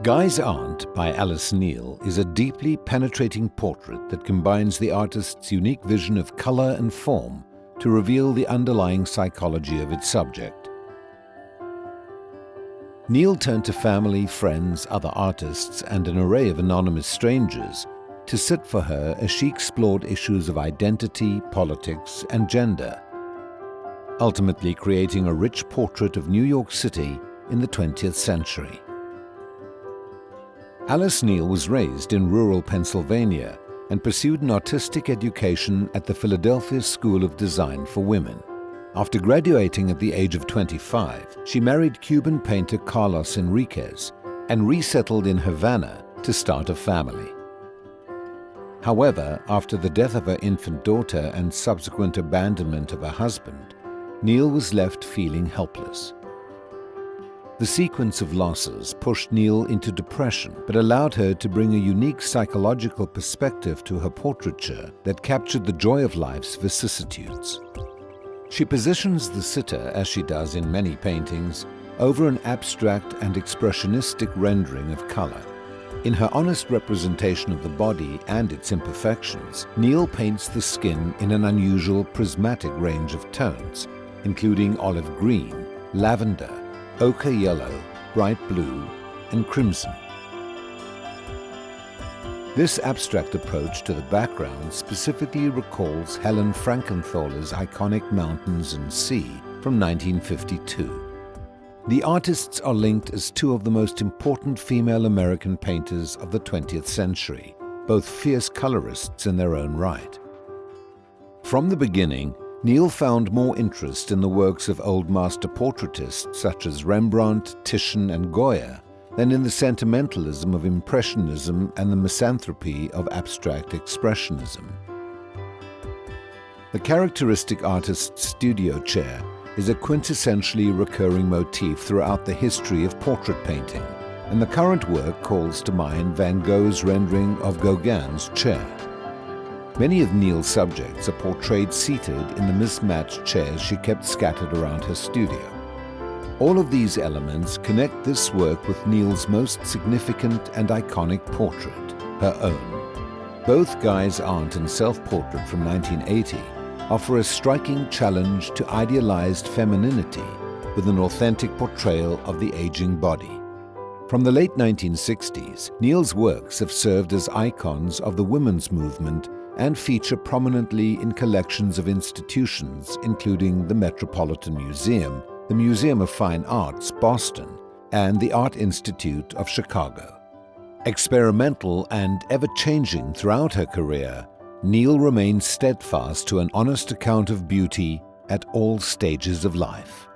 Guy's Aunt by Alice Neel is a deeply penetrating portrait that combines the artist's unique vision of color and form to reveal the underlying psychology of its subject. Neel turned to family, friends, other artists, and an array of anonymous strangers to sit for her as she explored issues of identity, politics, and gender, ultimately creating a rich portrait of New York City in the 20th century. Alice Neel was raised in rural Pennsylvania and pursued an artistic education at the Philadelphia School of Design for Women. After graduating at the age of 25, she married Cuban painter Carlos Enriquez and resettled in Havana to start a family. However, after the death of her infant daughter and subsequent abandonment of her husband, Neel was left feeling helpless. The sequence of losses pushed Neel into depression, but allowed her to bring a unique psychological perspective to her portraiture that captured the joy of life's vicissitudes. She positions the sitter, as she does in many paintings, over an abstract and expressionistic rendering of color. In her honest representation of the body and its imperfections, Neel paints the skin in an unusual prismatic range of tones, including olive green, lavender, ochre yellow, bright blue, and crimson. This abstract approach to the background specifically recalls Helen Frankenthaler's iconic Mountains and Sea from 1952. The artists are linked as two of the most important female American painters of the 20th century, both fierce colorists in their own right. From the beginning, Neel found more interest in the works of old master portraitists such as Rembrandt, Titian, and Goya than in the sentimentalism of Impressionism and the misanthropy of abstract expressionism. The characteristic artist's studio chair is a quintessentially recurring motif throughout the history of portrait painting, and the current work calls to mind Van Gogh's rendering of Gauguin's chair. Many of Neel's subjects are portrayed seated in the mismatched chairs she kept scattered around her studio. All of these elements connect this work with Neel's most significant and iconic portrait, her own. Both Guy's Aunt and Self-Portrait from 1980 offer a striking challenge to idealized femininity with an authentic portrayal of the aging body. From the late 1960s, Neel's works have served as icons of the women's movement and feature prominently in collections of institutions including the Metropolitan Museum, the Museum of Fine Arts, Boston, and the Art Institute of Chicago. Experimental and ever-changing throughout her career, Neel remains steadfast to an honest account of beauty at all stages of life.